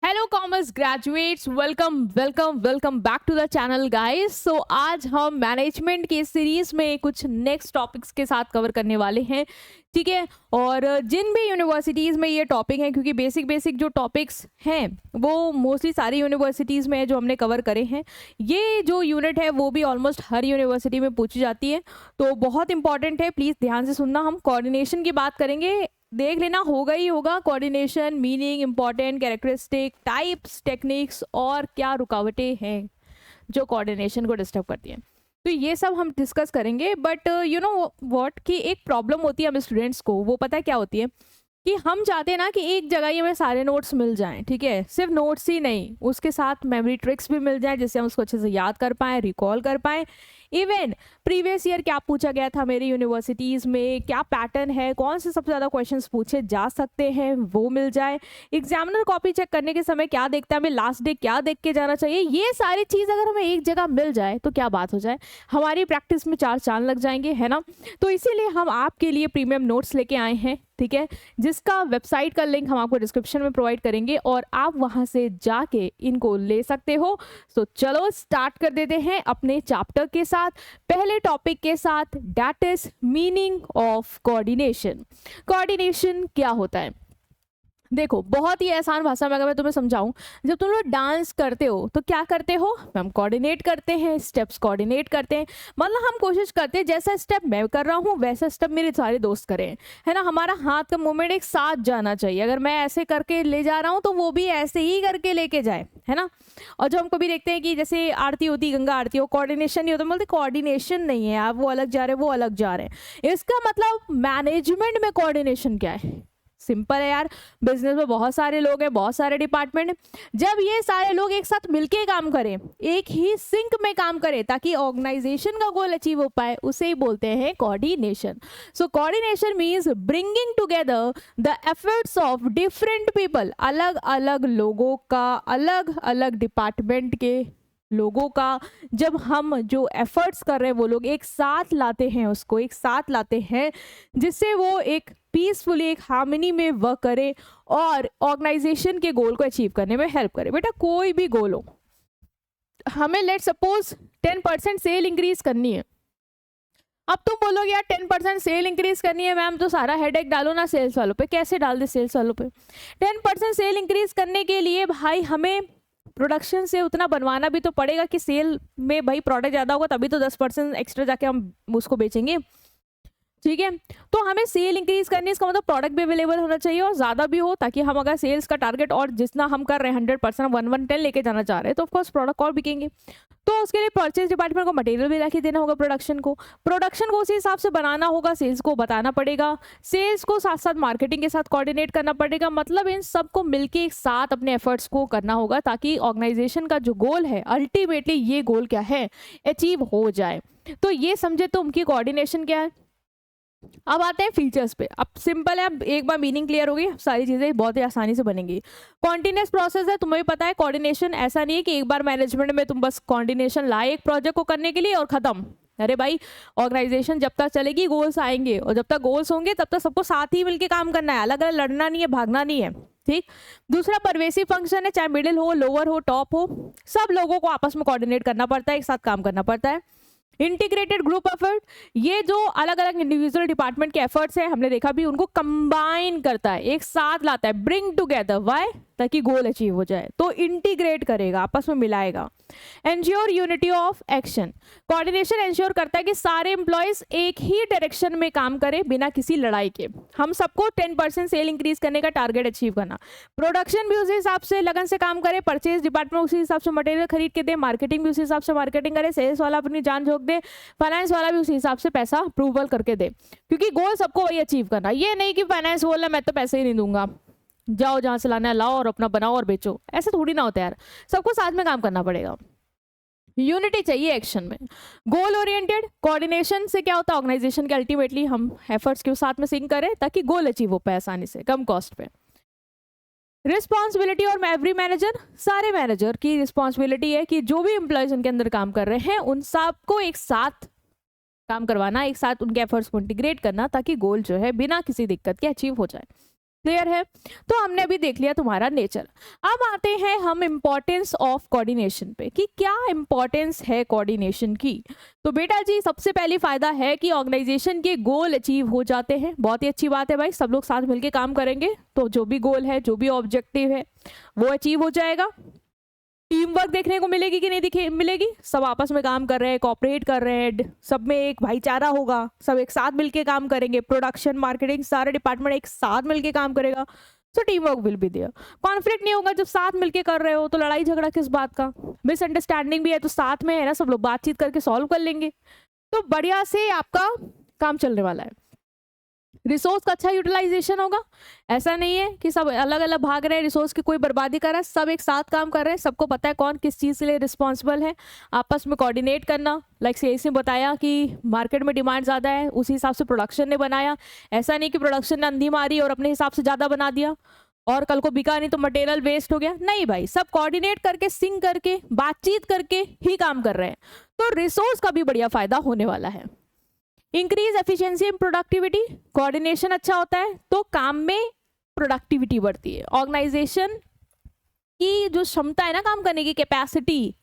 Hello commerce graduates, welcome welcome welcome back to the channel guys. So आज हम management की series में कुछ नेक्स्ट टॉपिक्स के साथ कवर करने वाले हैं, ठीक है। और जिन भी यूनिवर्सिटीज़ में ये टॉपिक है, क्योंकि बेसिक बेसिक जो टॉपिक्स हैं वो मोस्टली सारी यूनिवर्सिटीज़ में है जो हमने कवर करे हैं। ये जो यूनिट है वो भी ऑलमोस्ट हर यूनिवर्सिटी में पूछी जाती है, तो बहुत इंपॉर्टेंट है। प्लीज़ ध्यान से सुनना। हम कोऑर्डिनेशन की बात करेंगे, देख लेना होगा ही होगा। Coordination, meaning, important, characteristic, types, techniques और क्या रुकावटें हैं जो कोऑर्डिनेशन को डिस्टर्ब करती हैं, तो ये सब हम डिस्कस करेंगे। बट यू नो व्हाट कि एक प्रॉब्लम होती है हमें स्टूडेंट्स को, वो पता है क्या होती है कि हम चाहते हैं ना कि एक जगह ही हमें सारे नोट्स मिल जाएं, ठीक है। सिर्फ नोट्स ही नहीं, उसके साथ मेमोरी ट्रिक्स भी मिल जाएं जिससे हम उसको अच्छे से याद कर पाएं, रिकॉल कर पाएं। इवन प्रीवियस ईयर क्या पूछा गया था मेरी यूनिवर्सिटीज़ में, क्या पैटर्न है, कौन से सबसे ज़्यादा क्वेश्चंस पूछे जा सकते हैं, वो मिल जाए। एग्जामिनर कॉपी चेक करने के समय क्या देखता है, हमें लास्ट डे क्या देख के जाना चाहिए, ये सारी चीज़ अगर हमें एक जगह मिल जाए तो क्या बात हो जाए, हमारी प्रैक्टिस में चार चांद लग जाएंगे, है ना। तो इसीलिए हम आपके लिए प्रीमियम नोट्स लेके आए हैं, ठीक है, जिसका वेबसाइट का लिंक हम आपको डिस्क्रिप्शन में प्रोवाइड करेंगे और आप वहां से जाके इनको ले सकते हो। तो चलो स्टार्ट कर देते हैं अपने चैप्टर के साथ, पहले टॉपिक के साथ, that is meaning of coordination. Coordination क्या होता है? देखो, बहुत ही आसान भाषा में अगर मैं तुम्हें समझाऊं, जब तुम लोग डांस करते हो तो क्या करते हो, हम कोऑर्डिनेट करते हैं, स्टेप्स कोऑर्डिनेट करते हैं। मतलब हम कोशिश करते हैं जैसा स्टेप मैं कर रहा हूँ वैसा स्टेप मेरे सारे दोस्त करें, है ना। हमारा हाथ का मूवमेंट एक साथ जाना चाहिए। अगर मैं ऐसे करके ले जा रहा हूँ तो वो भी ऐसे ही करके लेके जाए, है ना। और जो हम कभी देखते हैं कि जैसे आरती होती, गंगा आरती हो, कोऑर्डिनेशन नहीं होता, बोलते कोऑर्डिनेशन नहीं है, आप वो अलग जा रहे हैं, वो अलग जा रहे हैं। इसका मतलब मैनेजमेंट में कोऑर्डिनेशन क्या है? सिंपल है यार, बिजनेस में बहुत सारे लोग हैं, बहुत सारे डिपार्टमेंट हैं। जब ये सारे लोग एक साथ मिलके काम करें, एक ही सिंक में काम करें ताकि ऑर्गेनाइजेशन का गोल अचीव हो पाए, उसे ही बोलते हैं coordination. So coordination means bringing together the efforts of different people, अलग अलग लोगों का, अलग अलग डिपार्टमेंट के लोगों का, जब हम जो एफर्ट्स कर रहे हैं वो लोग एक साथ लाते हैं, उसको एक साथ लाते हैं जिससे वो एक पीसफुली, एक हार्मनी में वर्क करे और ऑर्गेनाइजेशन के गोल को अचीव करने में हेल्प करे। बेटा कोई भी गोल हो, हमें लेट सपोज 10% सेल इंक्रीज करनी है। अब तुम बोलोगे यार 10% सेल इंक्रीज करनी है मैम, तो सारा हेडेक डालो ना सेल्स वालों पे। कैसे डाल दे सेल्स वालों पे? 10% सेल इंक्रीज करने के लिए भाई हमें प्रोडक्शन से उतना बनवाना भी तो पड़ेगा कि सेल में भाई प्रोडक्ट ज़्यादा होगा तभी तो 10% एक्स्ट्रा जाके हम उसको बेचेंगे, ठीक है। तो हमें सेल इंक्रीज करनी है, इसका मतलब प्रोडक्ट भी अवेलेबल होना चाहिए और ज़्यादा भी हो, ताकि हम अगर सेल्स का टारगेट और जितना हम कर रहे हैं 100% 110 लेके जाना चाह रहे हैं तो ऑफकोर्स प्रोडक्ट और बिकेंगे। तो उसके लिए परचेज डिपार्टमेंट को मटेरियल भी लाके देना होगा, प्रोडक्शन को उसी हिसाब से बनाना होगा, सेल्स को बताना पड़ेगा, सेल्स को साथ साथ मार्केटिंग के साथ कोऑर्डिनेट करना पड़ेगा। मतलब इन सबको मिलके एक साथ अपने एफर्ट्स को करना होगा ताकि ऑर्गेनाइजेशन का जो गोल है, अल्टीमेटली ये गोल क्या है, अचीव हो जाए। तो ये समझे तो उनकी कोऑर्डिनेशन क्या है। अब आते हैं फीचर्स पे। अब सिंपल है, अब एक बार मीनिंग क्लियर होगी, सारी चीजें बहुत ही आसानी से बनेंगी। कॉन्टिन्यूस प्रोसेस है, तुम्हें भी पता है कोऑर्डिनेशन ऐसा नहीं है कि एक बार मैनेजमेंट में तुम बस कोऑर्डिनेशन लाए एक प्रोजेक्ट को करने के लिए और खत्म। अरे भाई, ऑर्गेनाइजेशन जब तक चलेगी गोल्स आएंगे, और जब तक गोल्स होंगे तब तक सबको साथ ही मिलकर काम करना है, अलग अलग लड़ना नहीं है, भागना नहीं है, ठीक। दूसरा परवेसिव फंक्शन है, चाहे मिडिल हो, लोअर हो, टॉप हो, सब लोगों को आपस में कोऑर्डिनेट करना पड़ता है, एक साथ काम करना पड़ता है। इंटीग्रेटेड ग्रुप एफर्ट, ये जो अलग अलग इंडिविजुअल डिपार्टमेंट के एफर्ट्स हैं, हमने देखा भी, उनको कंबाइन करता है, एक साथ लाता है, ब्रिंग टुगेदर, वाई, ताकि गोल अचीव हो जाए। तो इंटीग्रेट करेगा, आपस में मिलाएगा। Ensure unity of action, coordination ensure करता है कि सारे एम्प्लॉयज एक ही डायरेक्शन में काम करें बिना किसी लड़ाई के। हम सबको 10% सेल इंक्रीज करने का टारगेट अचीव करना, प्रोडक्शन भी उसी हिसाब से लगन से काम करे, परचेज डिपार्टमेंट उसी हिसाब से मटेरियल खरीद के दे, मार्केटिंग भी उसी हिसाब से मार्केटिंग करे, सेल्स वाला अपनी जान झोंक दे, फाइनेंस वाला भी उसी हिसाब से पैसा अप्रूवल करके दे, क्योंकि गोल सबको वही अचीव करना। ये नहीं कि फाइनेंस बोल रहा मैं तो पैसे ही नहीं दूंगा, जाओ जहां से लाना है लाओ और अपना बनाओ और बेचो, ऐसे थोड़ी ना होता यार, सबको साथ में काम करना पड़ेगा। यूनिटी चाहिए एक्शन में। गोल ओरिएंटेड, कोऑर्डिनेशन से क्या होता है, ऑर्गेनाइजेशन के अल्टीमेटली हम एफर्ट्स के साथ में सिंक करें ताकि गोल अचीव हो पाए आसानी से, कम कॉस्ट पे। रिस्पॉन्सिबिलिटी और एवरी मैनेजर, सारे मैनेजर की रिस्पॉन्सिबिलिटी है कि जो भी एम्प्लॉयज उनके अंदर काम कर रहे हैं उन सबको एक साथ काम करवाना, एक साथ उनके एफर्ट्स को इंटीग्रेट करना ताकि गोल जो है बिना किसी दिक्कत के अचीव हो जाए। क्लियर है? तो हमने अभी देख लिया तुम्हारा नेचर। अब आते हैं हम इम्पोर्टेंस ऑफ कोऑर्डिनेशन पे कि क्या इम्पोर्टेंस है कोऑर्डिनेशन की। तो बेटा जी सबसे पहली फायदा है कि ऑर्गेनाइजेशन के गोल अचीव हो जाते हैं। बहुत ही अच्छी बात है भाई, सब लोग साथ मिलके काम करेंगे तो जो भी गोल है, जो भी ऑब्जेक्टिव है वो अचीव हो जाएगा। टीम वर्क देखने को मिलेगी कि नहीं दिखे मिलेगी, सब आपस में काम कर रहे हैं, कोऑपरेट कर रहे हैं, सब में एक भाईचारा होगा, सब एक साथ मिलके काम करेंगे, प्रोडक्शन मार्केटिंग सारे डिपार्टमेंट एक साथ मिलके काम करेगा, so team work will be there. Conflict नहीं होगा जब साथ मिलके कर रहे हो, तो लड़ाई झगड़ा किस बात का। मिसअंडरस्टैंडिंग भी है तो साथ में है ना, सब लोग बातचीत करके सॉल्व कर लेंगे, तो बढ़िया से आपका काम चलने वाला है। रिसोर्स का अच्छा यूटिलाइजेशन होगा, ऐसा नहीं है कि सब अलग अलग भाग रहे हैं, रिसोर्स की कोई बर्बादी कर रहा है, सब एक साथ काम कर रहे हैं, सबको पता है कौन किस चीज़ के लिए रिस्पॉन्सिबल है। आपस में कोऑर्डिनेट करना, लाइक सेल्स ने बताया कि मार्केट में डिमांड ज़्यादा है, उसी हिसाब से प्रोडक्शन ने बनाया, ऐसा नहीं कि प्रोडक्शन ने अंधी मारी और अपने हिसाब से ज़्यादा बना दिया और कल को बिका नहीं तो मटेरियल वेस्ट हो गया। नहीं भाई, सब कोऑर्डिनेट करके, सिंक करके, बातचीत करके ही काम कर रहे हैं, तो रिसोर्स का भी बढ़िया फायदा होने वाला है। Increase efficiency and productivity, coordination अच्छा होता है तो काम में प्रोडक्टिविटी बढ़ती है। ऑर्गेनाइजेशन की जो क्षमता है ना काम करने की, कैपेसिटी,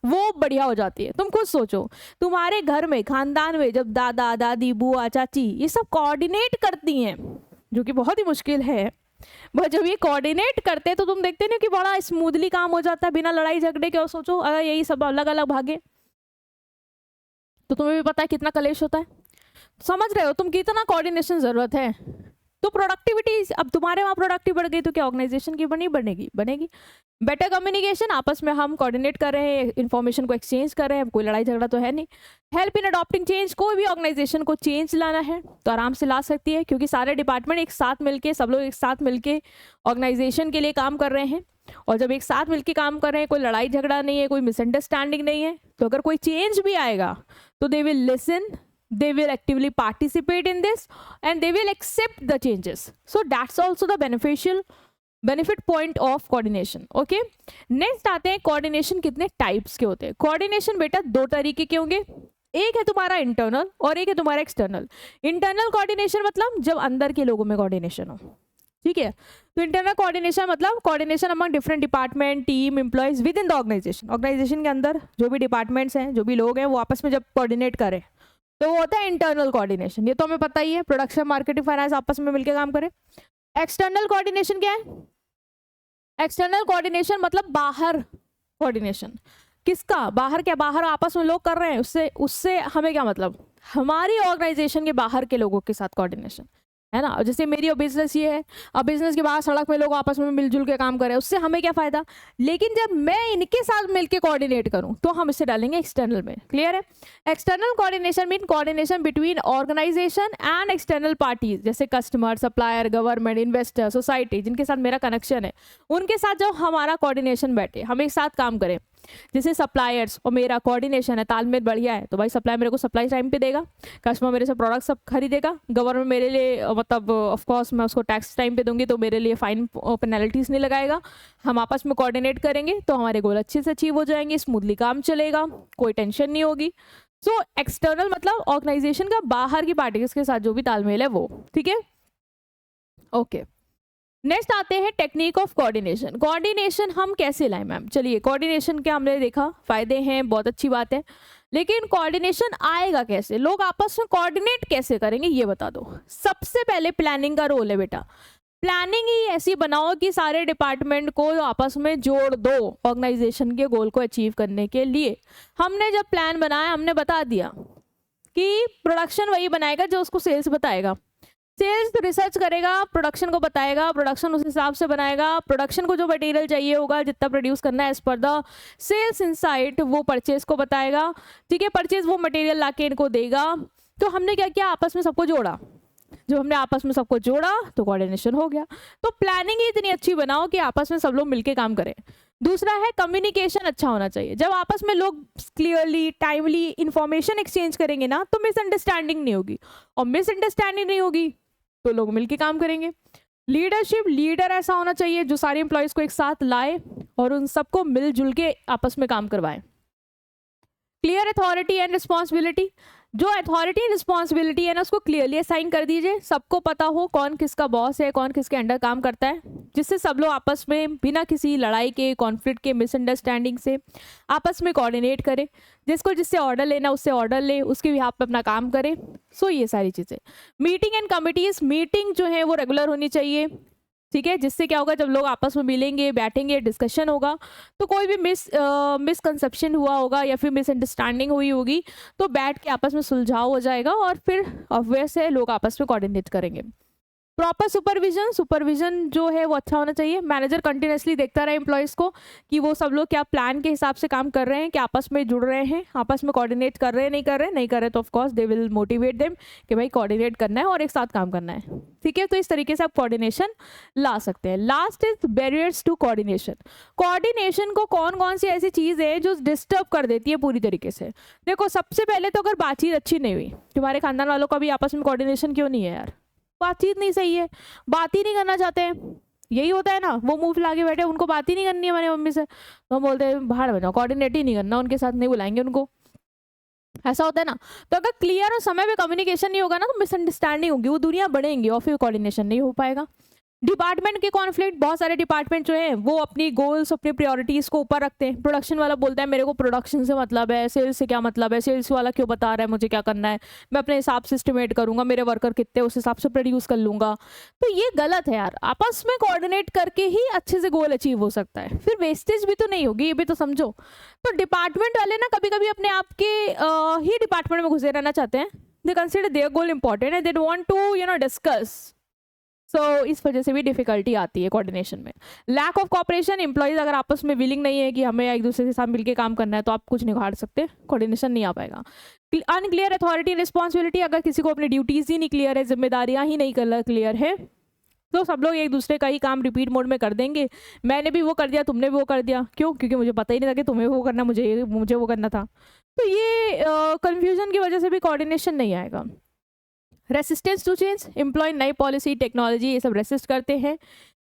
वो बढ़िया हो जाती है। तुम खुद सोचो, तुम्हारे घर में, खानदान में जब दादा दादी बुआ चाची ये सब कोऑर्डिनेट करती हैं, जो कि बहुत ही मुश्किल है, बट जब ये कोऑर्डिनेट करते हैं तो तुम देखते ना कि बड़ा स्मूथली काम हो जाता है बिना लड़ाई झगड़े के। और सोचो अगर यही सब अलग अलग भागे तो तुम्हें भी पता है कितना कलेश होता है। समझ रहे हो तुम कितना कोऑर्डिनेशन जरूरत है। तो प्रोडक्टिविटी, अब तुम्हारे वहाँ प्रोडक्टिव बढ़ गई तो क्या ऑर्गेनाइजेशन की बनेगी? बेटर कम्युनिकेशन, आपस में हम कोऑर्डिनेट कर रहे हैं, इन्फॉर्मेशन को एक्सचेंज कर रहे हैं, कोई लड़ाई झगड़ा तो है नहीं। हेल्प इन अडॉप्टिंग चेंज, कोई भी ऑर्गेनाइजेशन को चेंज लाना है तो आराम से ला सकती है, क्योंकि सारे डिपार्टमेंट एक साथ मिलके, सब लोग एक साथ मिलके ऑर्गेनाइजेशन के लिए काम कर रहे हैं। और जब एक साथ मिलके काम कर रहे हैं, कोई लड़ाई झगड़ा नहीं है, कोई मिसअंडरस्टैंडिंग नहीं है, तो अगर कोई चेंज भी आएगा तो they will listen, they will actively participate in this and they will accept the changes, so that's also the benefit point of coordination. okay, next आते हैं coordination कितने टाइप्स के होते हैं। coordination बेटा दो तरीके के होंगे, एक है तुम्हारा इंटरनल और एक है तुम्हारा एक्सटर्नल। इंटरनल कोऑर्डिनेशन मतलब जब अंदर के लोगों में कोऑर्डिनेशन हो, ठीक है। तो इंटरनल कोऑर्डिनेशन मतलब coordination among different department, team, employees within the organization. Organization के अंदर जो भी डिपार्टमेंट्स हैं, जो भी लोग हैं, वो आपस में जब कोऑर्डिनेट करें तो वो होता है इंटरनल कोऑर्डिनेशन। ये तो हमें पता ही है, प्रोडक्शन, मार्केटिंग, फाइनेंस आपस में मिलकर काम करें। एक्सटर्नल कोऑर्डिनेशन क्या है? एक्सटर्नल कोऑर्डिनेशन मतलब बाहर कोऑर्डिनेशन। किसका बाहर? क्या बाहर आपस में लोग कर रहे हैं, उससे हमें क्या मतलब? हमारी ऑर्गेनाइजेशन के बाहर के लोगों के साथ कोऑर्डिनेशन है ना। जैसे मेरी बिजनेस ये है, अब बिजनेस के बाहर सड़क में लोग आपस में मिलजुल के काम करें, उससे हमें क्या फायदा। लेकिन जब मैं इनके साथ मिलके कोऑर्डिनेट करूं तो हम इसे डालेंगे एक्सटर्नल में। क्लियर है? External coordination mean coordination between organisation and external parties, जैसे customer, supplier, government, investor, society, जिनके साथ मेरा कनेक्शन है, उनके साथ जब हमारा कोऑर्डिनेशन बैठे, हम एक साथ काम करें। जैसे सप्लायर्स और मेरा कोऑर्डिनेशन है, तालमेल बढ़िया है, तो भाई सप्लायर मेरे को सप्लाई टाइम पे देगा, कस्टमर मेरे से प्रोडक्ट सब खरीदेगा, गवर्नमेंट मेरे लिए मतलब ऑफ कोर्स मैं उसको टैक्स टाइम पे दूंगी तो मेरे लिए फाइन पेनल्टीज नहीं लगाएगा। हम आपस में कोऑर्डिनेट करेंगे तो हमारे गोल अच्छे से अचीव हो जाएंगे, स्मूथली काम चलेगा, कोई टेंशन नहीं होगी। सो एक्सटर्नल मतलब ऑर्गेनाइजेशन का बाहर की पार्टीज के साथ जो भी तालमेल है वो, ठीक है। ओके, नेक्स्ट आते हैं टेक्निक ऑफ कोऑर्डिनेशन। कोऑर्डिनेशन हम कैसे लाएं मैम? चलिए, कोऑर्डिनेशन के हमने देखा फायदे हैं, बहुत अच्छी बात है, लेकिन कोऑर्डिनेशन आएगा कैसे? लोग आपस में कोऑर्डिनेट कैसे करेंगे ये बता दो। सबसे पहले प्लानिंग का रोल है बेटा। प्लानिंग ही ऐसी बनाओ कि सारे डिपार्टमेंट को आपस में जोड़ दो ऑर्गेनाइजेशन के गोल को अचीव करने के लिए। हमने जब प्लान बनाया, हमने बता दिया कि प्रोडक्शन वही बनाएगा जो उसको सेल्स बताएगा, सेल्स रिसर्च करेगा, प्रोडक्शन को बताएगा, प्रोडक्शन उस हिसाब से बनाएगा, प्रोडक्शन को जो मटेरियल चाहिए होगा जितना प्रोड्यूस करना है as per the sales insight वो परचेज को बताएगा, ठीक है। परचेज वो मटेरियल लाके इनको देगा। तो हमने क्या किया, आपस में सबको जोड़ा। जब हमने आपस में सबको जोड़ा तो कोऑर्डिनेशन हो गया। तो प्लानिंग ही इतनी अच्छी बनाओ कि आपस में सब लोग मिलके काम करें। दूसरा है कम्युनिकेशन अच्छा होना चाहिए। जब आपस में लोग क्लियरली, टाइमली इंफॉर्मेशन एक्सचेंज करेंगे ना तो मिसअंडरस्टैंडिंग नहीं होगी, और मिसअंडरस्टैंडिंग नहीं होगी तो लोग मिलके काम करेंगे। लीडरशिप, लीडर ऐसा होना चाहिए जो सारे एम्प्लॉयज को एक साथ लाए और उन सबको मिलजुल के आपस में काम करवाए। क्लियर अथॉरिटी एंड रिस्पॉन्सिबिलिटी, जो अथॉरिटी रिस्पॉन्सिबिलिटी है ना उसको क्लियरली असाइन कर दीजिए, सबको पता हो कौन किसका बॉस है, कौन किसके अंडर काम करता है, जिससे सब लोग आपस में बिना किसी लड़ाई के, कॉन्फ्लिक्ट के, मिसअंडरस्टैंडिंग से आपस में कोऑर्डिनेट करे, जिसको जिससे ऑर्डर लेना उससे ऑर्डर ले, उसके बिहाफ पे अपना काम करे। सो ये सारी चीज़ें। मीटिंग एंड कमिटीज़, मीटिंग जो है वो रेगुलर होनी चाहिए, ठीक है, जिससे क्या होगा, जब लोग आपस में मिलेंगे, बैठेंगे, डिस्कशन होगा, तो कोई भी मिसकंसेप्शन हुआ होगा या फिर मिसअंडरस्टैंडिंग हुई होगी तो बैठ के आपस में सुलझाव हो जाएगा और फिर ऑब्वियस है लोग आपस में कोऑर्डिनेट करेंगे। प्रॉपर सुपरविजन, सुपरविजन जो है वो अच्छा होना चाहिए। मैनेजर कंटिन्यूसली देखता रहे एम्प्लॉयज़ को कि वो सब लोग क्या प्लान के हिसाब से काम कर रहे हैं, कि आपस में जुड़ रहे हैं, आपस में कोऑर्डिनेट कर रहे हैं, नहीं कर रहे तो of course they will motivate them कि भाई कोऑर्डिनेट करना है और एक साथ काम करना है, ठीक है। तो इस तरीके से आप कोऑर्डिनेशन ला सकते हैं। Last is barriers to coordination. Coordination को कौन कौन सी ऐसी चीज़ है जो डिस्टर्ब कर देती है पूरी तरीके से। देखो, सबसे पहले तो अगर बातचीत अच्छी नहीं हुई, तुम्हारे खानदान वालों का भी आपस में कोऑर्डिनेशन क्यों नहीं है यार, बातचीत नहीं सही है, बात ही नहीं करना चाहते हैं, यही होता है ना, वो मुंह फुला के बैठे, उनको बात ही नहीं करनी है हमारी मम्मी से, तो हम बोलते हैं बाहर बजाओ, कोऑर्डिनेट ही नहीं करना, उनके साथ नहीं बुलाएंगे उनको, ऐसा होता है ना। तो अगर क्लियर और समय पे कम्युनिकेशन नहीं होगा ना तो मिसअंडरस्टैंडिंग होगी, वो दुनिया बढ़ेंगी और फिर कोऑर्डिनेशन नहीं हो पाएगा। डिपार्टमेंट के कॉन्फ्लिक्ट, बहुत सारे डिपार्टमेंट जो है वो अपनी गोल्स, अपनी प्रायोरिटीज़ को ऊपर रखते हैं। प्रोडक्शन वाला बोलता है मेरे को प्रोडक्शन से मतलब है, सेल्स से क्या मतलब है, सेल्स वाला क्यों बता रहा है मुझे क्या करना है, मैं अपने हिसाब से एस्टिमेट करूंगा, मेरे वर्कर कितने उस हिसाब से प्रोड्यूस कर लूंगा। तो ये गलत है यार, आपस में कोऑर्डिनेट करके ही अच्छे से गोल अचीव हो सकता है, फिर वेस्टेज भी तो नहीं होगी, ये भी तो समझो। तो डिपार्टमेंट वाले ना कभी कभी अपने आप के ही डिपार्टमेंट में घुसे रहना चाहते हैं, they consider there goal important है, दे वांट टू डिस्कस। सो इस वजह से भी डिफिकल्टी आती है कोऑर्डिनेशन में। लैक ऑफ कॉपरेशन, एम्प्लॉयज़ अगर आपस में विलिंग नहीं है कि हमें एक दूसरे के साथ मिलकर काम करना है तो आप कुछ नहीं उखाड़ सकते, कोऑर्डिनेशन नहीं आ पाएगा। अनक्लियर अथॉरिटी रिस्पॉन्सिबिलिटी, अगर किसी को अपनी ड्यूटीज़ ही नहीं क्लियर है, जिम्मेदारियाँ ही नहीं क्लियर है तो सब लोग एक दूसरे का ही काम रिपीट मोड में कर देंगे, मैंने भी वो कर दिया, तुमने भी वो कर दिया, क्यों, क्योंकि मुझे पता ही नहीं था कि तुम्हें वो करना, मुझे वो करना था। तो ये कन्फ्यूजन की वजह से भी कोऑर्डिनेशन नहीं आएगा। रेसिस्टेंस टू चेंज, एम्प्लॉय नई पॉलिसी, टेक्नोलॉजी ये सब रेसिस्ट करते हैं,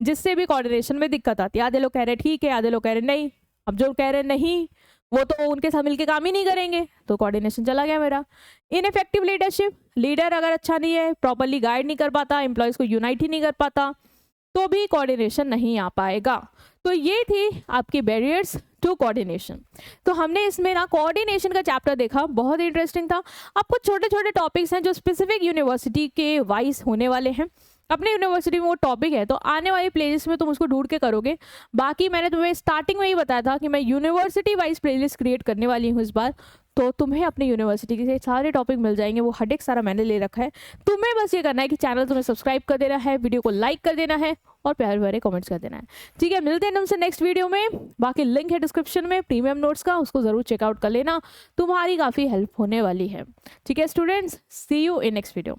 जिससे भी कोऑर्डिनेशन में दिक्कत आती है। आधे लोग कह रहे हैं ठीक है, आधे लोग कह रहे हैं नहीं, अब जो कह रहे हैं नहीं वो तो उनके साथ मिलके काम ही नहीं करेंगे, तो कोऑर्डिनेशन चला गया मेरा। इनइफेक्टिव लीडरशिप, लीडर अगर अच्छा नहीं है, प्रॉपरली गाइड नहीं कर पाता, एम्प्लॉयज़ को यूनाइट ही नहीं कर पाता, तो भी कोऑर्डिनेशन नहीं आ पाएगा। तो ये थी आपकी बैरियर्स टू कोऑर्डिनेशन। तो हमने इसमें ना कोऑर्डिनेशन का चैप्टर देखा, बहुत इंटरेस्टिंग था। अब कुछ छोटे छोटे टॉपिक्स हैं जो स्पेसिफिक यूनिवर्सिटी के वाइज होने वाले हैं, अपने यूनिवर्सिटी में वो टॉपिक है, तो आने वाली प्लेलिस्ट में तुम उसको ढूंढ के करोगे। बाकी मैंने तुम्हें स्टार्टिंग में ही बताया था कि मैं यूनिवर्सिटी वाइज प्लेलिस्ट क्रिएट करने वाली हूँ इस बार, तो तुम्हें अपनी यूनिवर्सिटी के सारे टॉपिक मिल जाएंगे, वो हर एक सारा मैंने ले रखा है। तुम्हें बस ये करना है कि चैनल तुम्हें सब्सक्राइब कर देना है, वीडियो को लाइक कर देना है और प्यारे प्यारे कमेंट्स कर देना है, ठीक है। मिलते हैं तुमसे नेक्स्ट वीडियो में। बाकी लिंक है डिस्क्रिप्शन में प्रीमियम नोट्स का, उसको ज़रूर चेकआउट कर लेना, तुम्हारी काफ़ी हेल्प होने वाली है, ठीक है students. See you in next video.